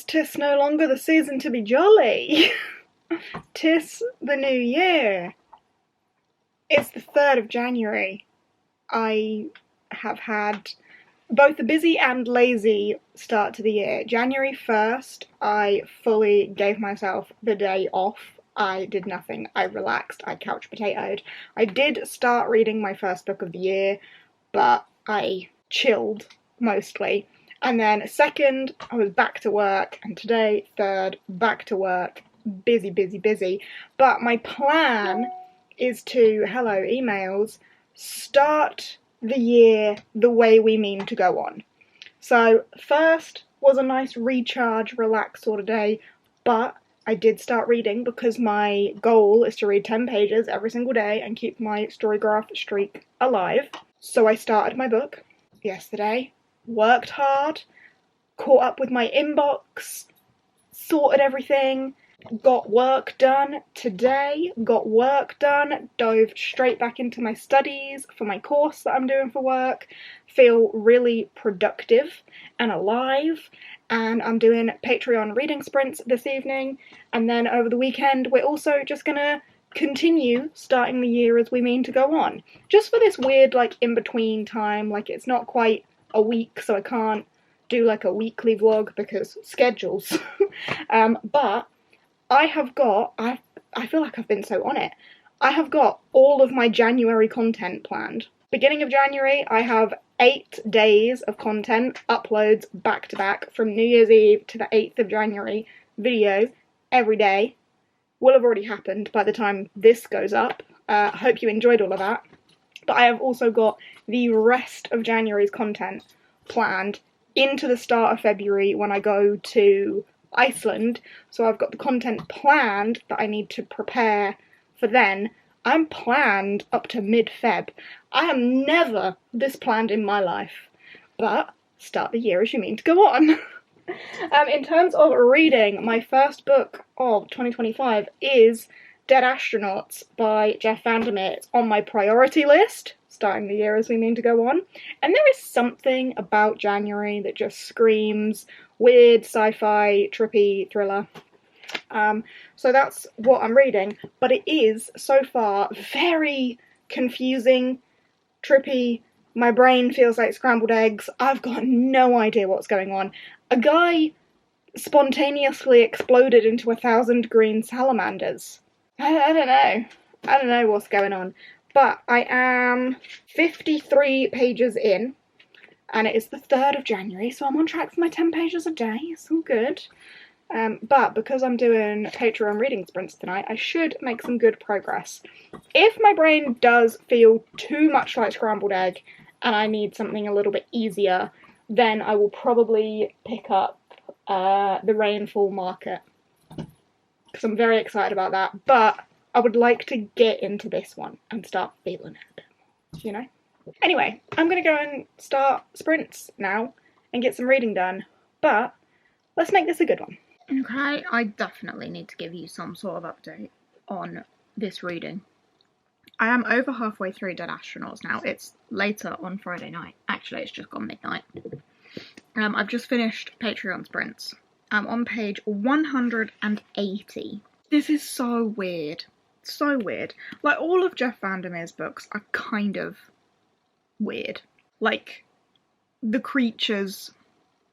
'tis no longer the season to be jolly. 'Tis the new year. It's the 3rd of January. I have had both a busy and lazy start to the year. January 1st, I fully gave myself the day off. I did nothing. I relaxed. I couch potatoed. I did start reading my first book of the year, but I chilled mostly. And then 2nd, I was back to work, and today, 3rd, back to work. Busy, busy, busy. But my plan is to, hello emails, start the year the way we mean to go on. So 1st was a nice recharge, relax sort of day, but I did start reading because my goal is to read 10 pages every single day and keep my Storygraph streak alive. So I started my book yesterday, worked hard, caught up with my inbox, sorted everything, got work done today, dove straight back into my studies for my course that I'm doing for work, feel really productive and alive, and I'm doing Patreon reading sprints this evening, and then over the weekend we're also just gonna continue starting the year as we mean to go on. Just for this weird, like, in-between time, like, it's not quite a week, so I can't do, like, a weekly vlog because schedules, but I feel like I've been so on it. I have got all of my January content planned. Beginning of January, I have 8 days of content, uploads back to back from New Year's Eve to the 8th of January, video every day. Will have already happened by the time this goes up. I hope you enjoyed all of that. But I have also got the rest of January's content planned into the start of February when I go to Iceland, so I've got the content planned that I need to prepare for then. I'm planned up to mid-Feb. I am never this planned in my life, but start the year as you mean to go on. In terms of reading, my first book of 2025 is Dead Astronauts by Jeff Vandermeer. It's on my priority list, starting the year as we mean to go on, and there is something about January that just screams weird, sci-fi, trippy thriller. So that's what I'm reading, but it is, so far, very confusing, trippy. My brain feels like scrambled eggs. I've got no idea what's going on. A guy spontaneously exploded into 1,000 green salamanders. I don't know what's going on. But I am 53 pages in, and it is the 3rd of January, so I'm on track for my 10 pages a day. It's all good. But because I'm doing Patreon reading sprints tonight, I should make some good progress. If my brain does feel too much like scrambled egg and I need something a little bit easier, then I will probably pick up the Rainfall Market, because I'm very excited about that. But I would like to get into this one and start feeling it a bit more, you know? Anyway, I'm going to go and start sprints now and get some reading done, but let's make this a good one. Okay, I definitely need to give you some sort of update on this reading. I am over halfway through Dead Astronauts now. It's later on Friday night. Actually, it's just gone midnight. I've just finished Patreon sprints. I'm on page 180. This is so weird. So weird. Like, all of Jeff Vandermeer's books are kind of weird. Like, the creatures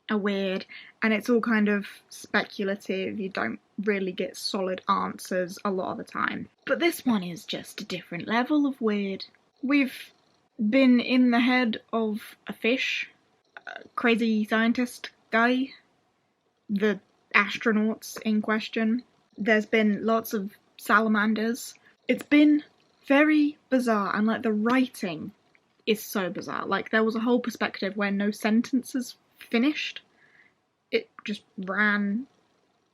are weird, and it's all kind of speculative. You don't really get solid answers a lot of the time. But this one is just a different level of weird. We've been in the head of a fish, a crazy scientist guy, the astronauts in question. There's been lots of salamanders. It's been very bizarre, and like the writing is so bizarre. Like, there was a whole perspective where no sentences finished. It just ran,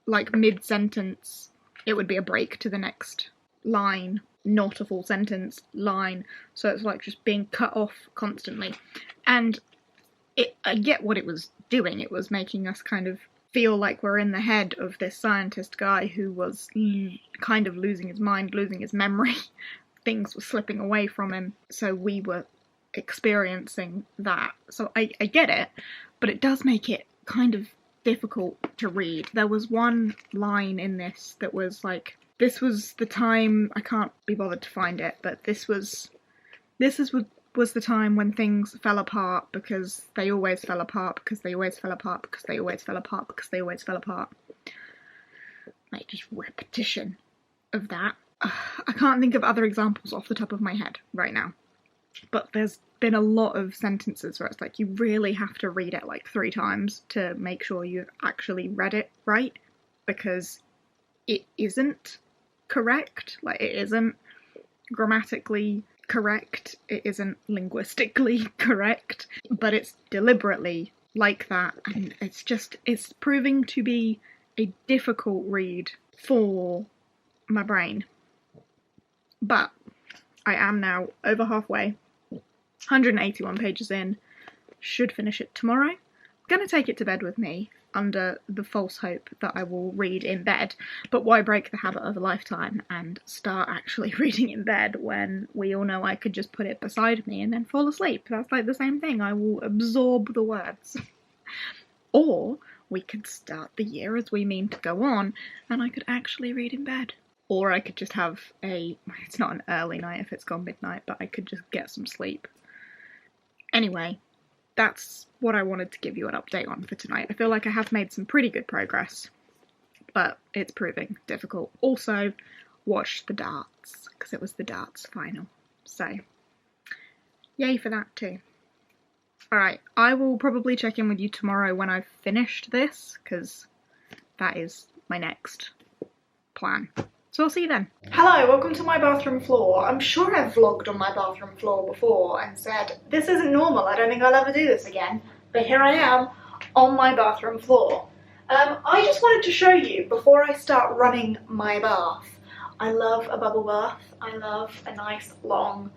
like, mid-sentence. It would be a break to the next line, not a full sentence line, so it's like just being cut off constantly. And I get what it was doing. It was making us kind of feel like we're in the head of this scientist guy who was kind of losing his mind, losing his memory. Things were slipping away from him, so we were experiencing that. So I get it, but it does make it kind of difficult to read. There was one line in this that was like, this was the time, I can't be bothered to find it, but this was the time when things fell apart because they always fell apart, because they always fell apart, because they always fell apart, because they always fell apart. Like, just repetition of that. I can't think of other examples off the top of my head right now, but there's been a lot of sentences where it's like, you really have to read it like 3 times to make sure you've actually read it right, because it isn't correct. Like, it isn't grammatically correct, it isn't linguistically correct, but it's deliberately like that, and it's proving to be a difficult read for my brain. But I am now over halfway, 181 pages in, should finish it tomorrow. I'm gonna take it to bed with me under the false hope that I will read in bed, but why break the habit of a lifetime and start actually reading in bed when we all know I could just put it beside me and then fall asleep? That's like the same thing, I will absorb the words. Or we could start the year as we mean to go on, and I could actually read in bed. Or I could just have it's not an early night if it's gone midnight, but I could just get some sleep. Anyway, that's what I wanted to give you an update on for tonight. I feel like I have made some pretty good progress, but it's proving difficult. Also, watched the darts, because it was the darts final. So, yay for that too. Alright, I will probably check in with you tomorrow when I've finished this, because that is my next plan. So I'll see you then. Hello, welcome to my bathroom floor. I'm sure I've vlogged on my bathroom floor before and said, this isn't normal, I don't think I'll ever do this again. But here I am, on my bathroom floor. I just wanted to show you, before I start running my bath, I love a bubble bath. I love a nice long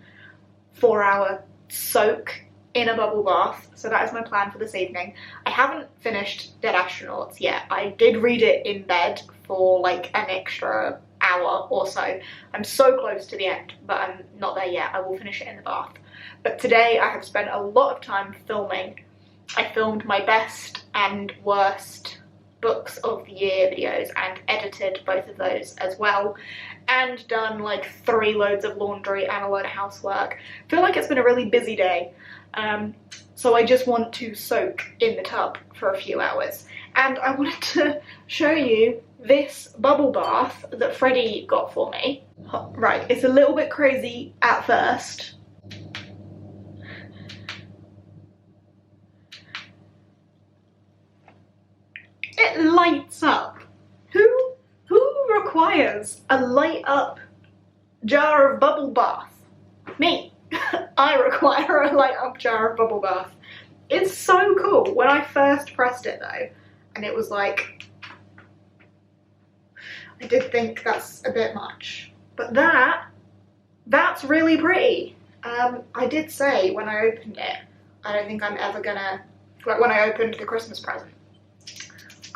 4-hour soak in a bubble bath, so that is my plan for this evening. I haven't finished Dead Astronauts yet. I did read it in bed for like an extra hour or so. I'm so close to the end, but I'm not there yet. I will finish it in the bath. But today I have spent a lot of time filming. I filmed my best and worst books of the year videos and edited both of those as well, and done like 3 loads of laundry and a load of housework. I feel like it's been a really busy day. So I just want to soak in the tub for a few hours. And I wanted to show you this bubble bath that Freddie got for me. Right, it's a little bit crazy at first. It lights up. Who requires a light up jar of bubble bath? Me. I require a light up jar of bubble bath. It's so cool. When I first pressed it though, and it was like, I did think that's a bit much, but that's really pretty. I did say when I opened it, I don't think I'm ever gonna, like when I opened the Christmas present,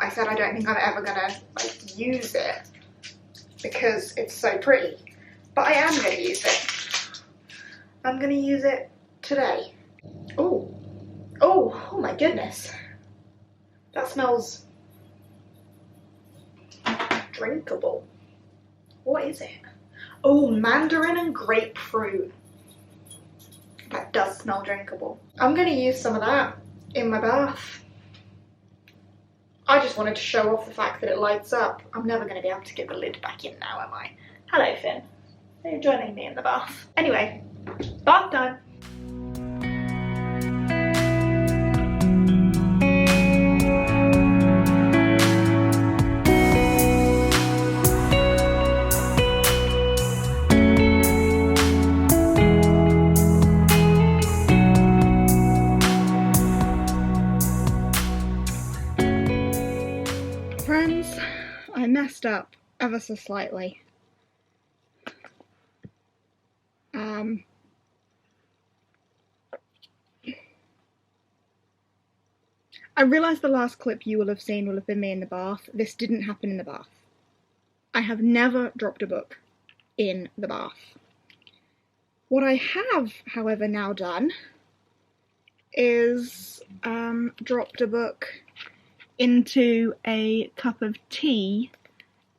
I said I don't think I'm ever gonna like use it because it's so pretty, but I am gonna use it. I'm gonna use it today. Oh my goodness. That smells drinkable. What is it? Oh, mandarin and grapefruit. That does smell drinkable. I'm gonna use some of that in my bath. I just wanted to show off the fact that it lights up. I'm never gonna be able to get the lid back in now, am I? Hello, Finn. Are you joining me in the bath? Anyway, bath time. Friends, I messed up ever so slightly. I realise the last clip you will have seen will have been me in the bath. This didn't happen in the bath. I have never dropped a book in the bath. What I have, however, now done is dropped a book into a cup of tea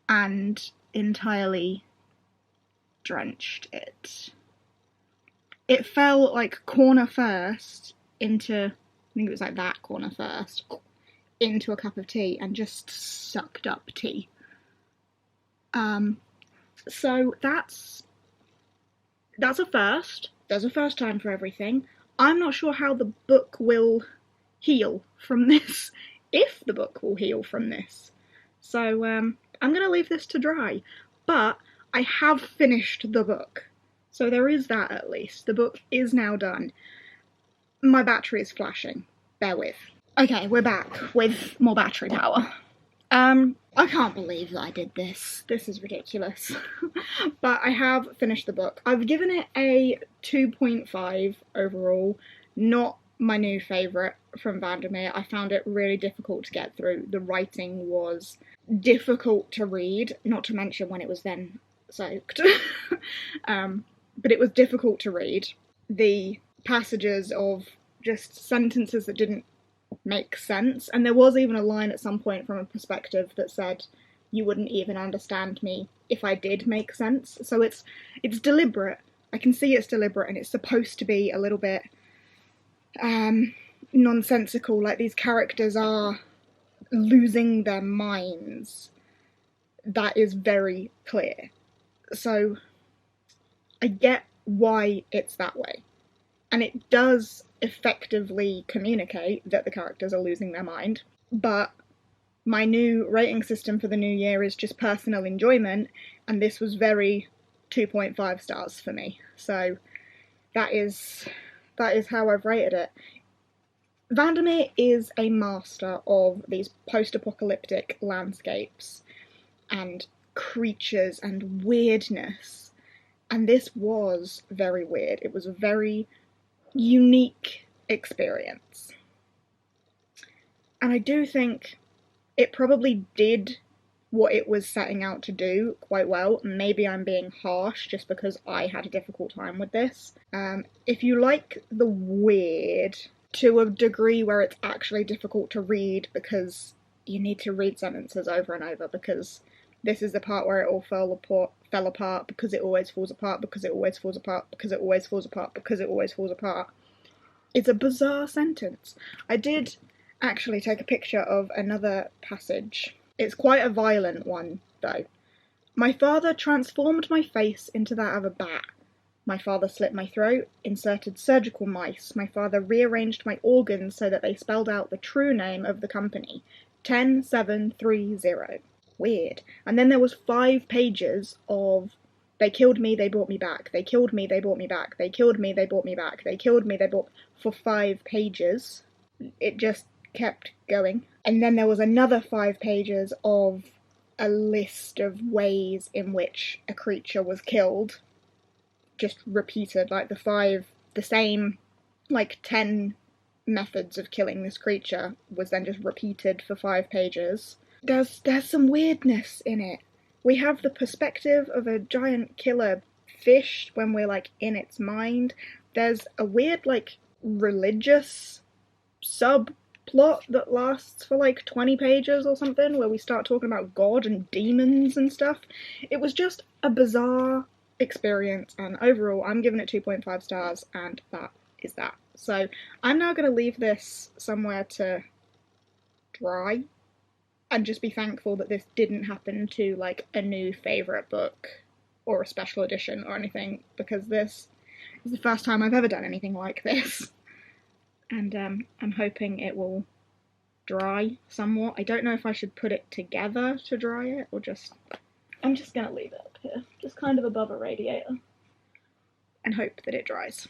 and entirely drenched it. It fell like corner first into, I think it was like that corner first, into a cup of tea and just sucked up tea. So that's a first. There's a first time for everything. I'm not sure how the book will heal from this, if the book will heal from this. So I'm going to leave this to dry. But I have finished the book. So there is that at least. The book is now done. My battery is flashing. Bear with. Okay, we're back with more battery power. I can't believe that I did this. This is ridiculous. But I have finished the book. I've given it a 2.5 overall. Not my new favourite from Vandermeer. I found it really difficult to get through. The writing was difficult to read, not to mention when it was then soaked. But it was difficult to read. The passages of just sentences that didn't make sense, and there was even a line at some point from a perspective that said you wouldn't even understand me if I did make sense. So it's deliberate. I can see it's deliberate, and it's supposed to be a little bit nonsensical, like these characters are losing their minds. That is very clear. So I get why it's that way, and it does effectively communicate that the characters are losing their mind. But my new rating system for the new year is just personal enjoyment, and this was very 2.5 stars for me. So that is how I've rated it. Vandermeer is a master of these post-apocalyptic landscapes and creatures and weirdness, and this was very weird. It was a very unique experience, and I do think it probably did what it was setting out to do quite well. Maybe I'm being harsh just because I had a difficult time with this. If you like the weird to a degree where it's actually difficult to read because you need to read sentences over and over, because this is the part where it all fell apart, because it always falls apart, because it always falls apart, because it always falls apart, because it always falls apart. It's a bizarre sentence. I did actually take a picture of another passage. It's quite a violent one, though. My father transformed my face into that of a bat. My father slit my throat, inserted surgical mice. My father rearranged my organs so that they spelled out the true name of the company. 10730. Weird. And then there was 5 pages of they killed me, they brought me back. They killed me, they brought me back. They killed me, they brought me back. They killed me, they brought... for 5 pages. It just kept going. And then there was another 5 pages of a list of ways in which a creature was killed. Just repeated, like the same, like 10 methods of killing this creature was then just repeated for 5 pages. There's some weirdness in it. We have the perspective of a giant killer fish when we're like in its mind. There's a weird like religious subplot that lasts for like 20 pages or something, where we start talking about God and demons and stuff. It was just a bizarre experience, and overall I'm giving it 2.5 stars, and that is that. So I'm now going to leave this somewhere to dry and just be thankful that this didn't happen to like a new favourite book or a special edition or anything, because this is the first time I've ever done anything like this. And I'm hoping it will dry somewhat. I don't know if I should put it together to dry it, or just... I'm just going to leave it up here, just kind of above a radiator, and hope that it dries.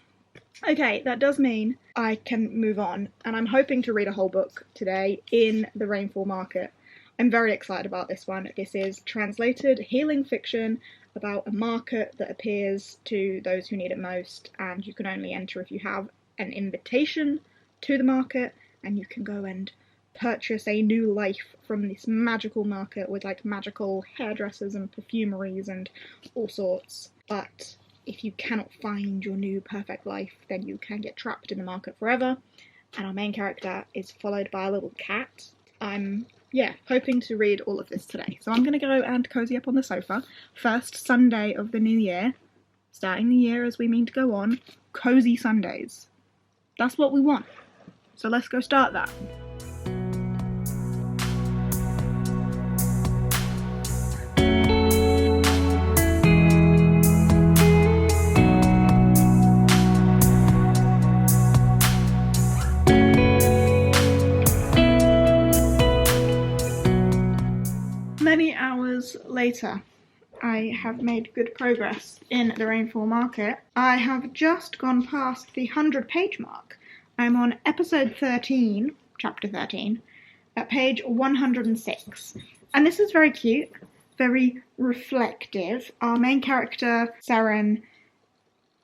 Okay, that does mean I can move on, and I'm hoping to read a whole book today in the Rainfall Market. I'm very excited about this one. This is translated healing fiction about a market that appears to those who need it most, and you can only enter if you have an invitation to the market, and you can go and purchase a new life from this magical market with like magical hairdressers and perfumeries and all sorts. But if you cannot find your new perfect life, then you can get trapped in the market forever. And our main character is followed by a little cat. I'm, hoping to read all of this today. So I'm going to go and cozy up on the sofa. First Sunday of the new year, starting the year as we mean to go on, cozy Sundays. That's what we want. So let's go start that. Many hours later, I have made good progress in the Rainfall Market. I have just gone past the 100-page mark. I'm on episode 13, chapter 13, at page 106. And this is very cute, very reflective. Our main character, Saren,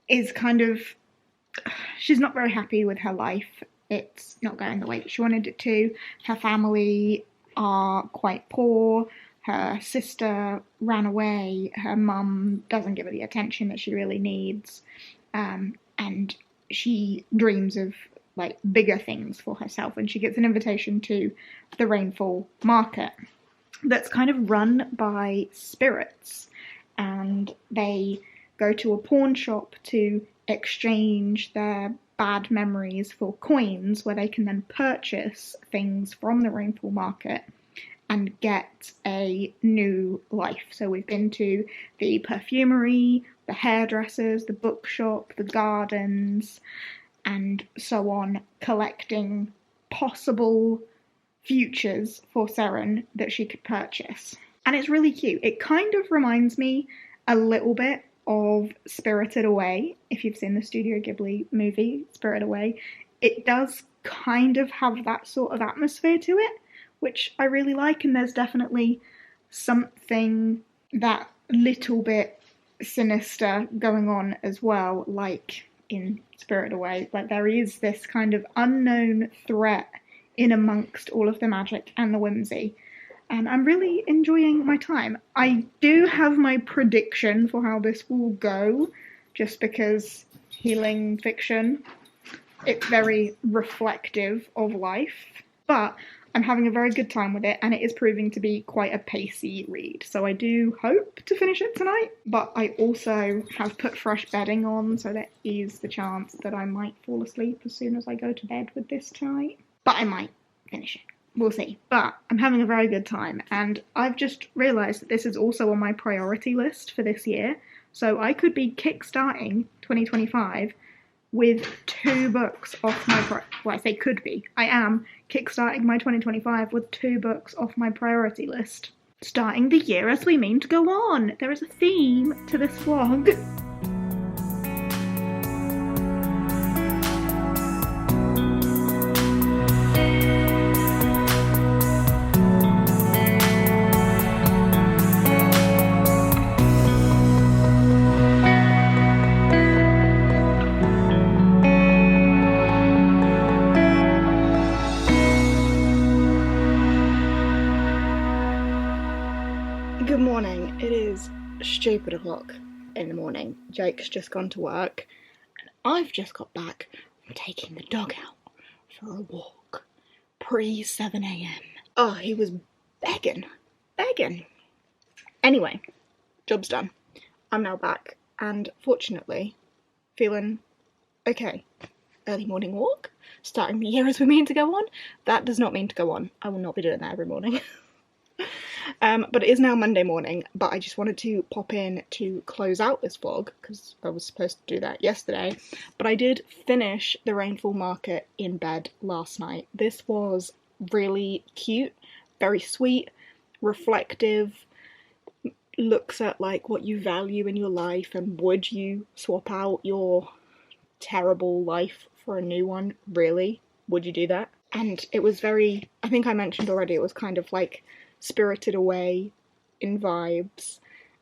is she's not very happy with her life. It's not going the way that she wanted it to. Her family are quite poor. Her sister ran away. Her mum doesn't give her the attention that she really needs. And she dreams of bigger things for herself. And she gets an invitation to the Rainfall Market that's kind of run by spirits. And they go to a pawn shop to exchange their bad memories for coins, where they can then purchase things from the Rainfall Market and get a new life. So we've been to the perfumery, the hairdressers, the bookshop, the gardens, and so on, collecting possible futures for Seren that she could purchase. And it's really cute. It kind of reminds me a little bit of Spirited Away. If you've seen the Studio Ghibli movie, Spirited Away, it does kind of have that sort of atmosphere to it, which I really like, and there's definitely something that little bit sinister going on as well, like in Spirited Away. Like, there is this kind of unknown threat in amongst all of the magic and the whimsy, and I'm really enjoying my time. I do have my prediction for how this will go, just because healing fiction, it's very reflective of life, but I'm having a very good time with it, and it is proving to be quite a pacey read. So I do hope to finish it tonight, but I also have put fresh bedding on, so there is the chance that I might fall asleep as soon as I go to bed with this tonight. But I might finish it. We'll see. But I'm having a very good time, and I've just realised that this is also on my priority list for this year. So I could be kickstarting 2025 with 2 books off my well, I say could be. I am kickstarting my 2025 with 2 books off my priority list. Starting the year as we mean to go on. There is a theme to this vlog. Good morning. It is stupid o'clock in the morning. Jake's just gone to work, and I've just got back from taking the dog out for a walk pre 7 a.m. Oh, he was begging. Anyway, job's done. I'm now back, and fortunately, feeling okay. Early morning walk, starting the year as we mean to go on. That does not mean to go on. I will not be doing that every morning. But it is now Monday morning, but I just wanted to pop in to close out this vlog, because I was supposed to do that yesterday, but I did finish the Rainfall Market in bed last night. This was really cute, very sweet, reflective, looks at what you value in your life, and would you swap out your terrible life for a new one, really? Would you do that? And it was very, I think I mentioned already, it was kind of Spirited Away in vibes,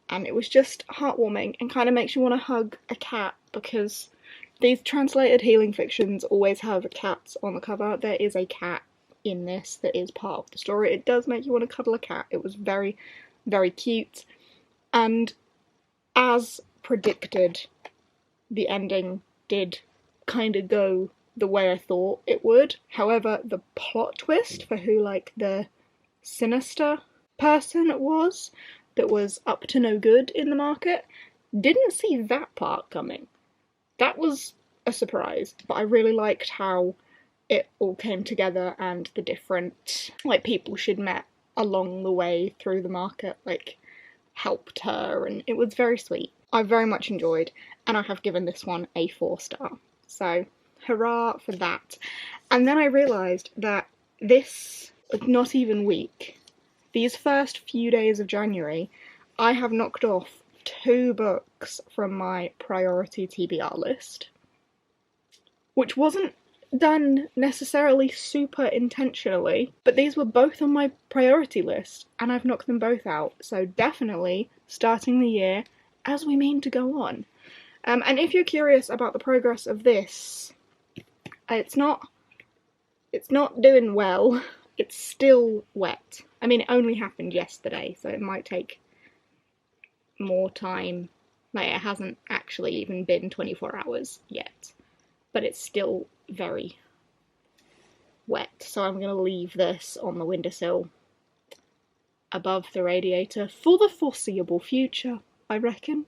and it was just heartwarming and kind of makes you want to hug a cat, because these translated healing fictions always have cats on the cover. There is a cat in this that is part of the story. It does make you want to cuddle a cat. It was very, very cute, and as predicted, the ending did kind of go the way I thought it would. However, the plot twist for who like the sinister person was that was up to no good in the market, didn't see that part coming. That was a surprise, but I really liked how it all came together and the different like people she'd met along the way through the market like helped her, and it was very sweet. I very much enjoyed, and I have given this one a 4-star. So hurrah for that. And then I realised that this, not even week, these first few days of January, I have knocked off 2 books from my priority TBR list, which wasn't done necessarily super intentionally, but these were both on my priority list, and I've knocked them both out. So definitely starting the year as we mean to go on. And if you're curious about the progress of this, it's not doing well. It's still wet. I mean, it only happened yesterday, so it might take more time. Like, it hasn't actually even been 24 hours yet, but it's still very wet. So I'm going to leave this on the windowsill above the radiator for the foreseeable future, I reckon.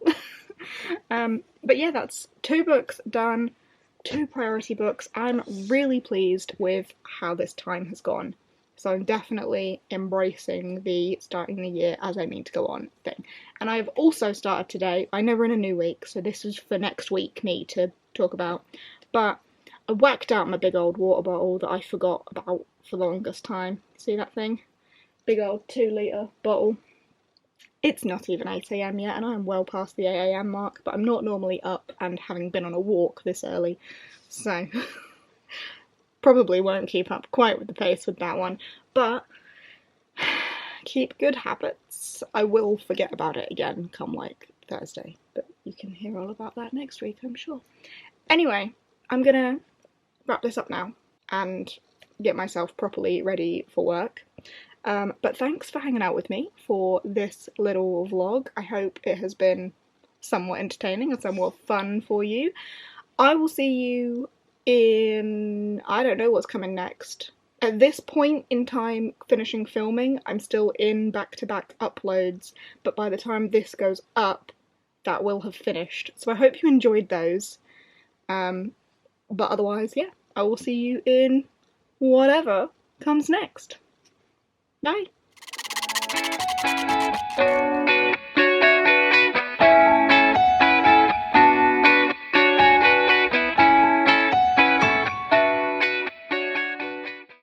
But yeah, that's 2 books done, 2 priority books. I'm really pleased with how this time has gone. So I'm definitely embracing the starting the year as I mean to go on thing. And I've also started today, I know we're in a new week, so this is for next week me to talk about, but I whacked out my big old water bottle that I forgot about for the longest time. See that thing? Big old 2-litre bottle. It's not even 8 AM yet, and I'm well past the 8 AM mark, but I'm not normally up and having been on a walk this early, so probably won't keep up quite with the pace with that one, but keep good habits. I will forget about it again come like Thursday, but you can hear all about that next week, I'm sure. Anyway, I'm gonna wrap this up now and get myself properly ready for work. But thanks for hanging out with me for this little vlog. I hope it has been somewhat entertaining and somewhat fun for you. I will see you in... I don't know what's coming next. At this point in time finishing filming, I'm still in back-to-back uploads, but by the time this goes up, that will have finished. So I hope you enjoyed those. But otherwise, yeah, I will see you in whatever comes next. Bye!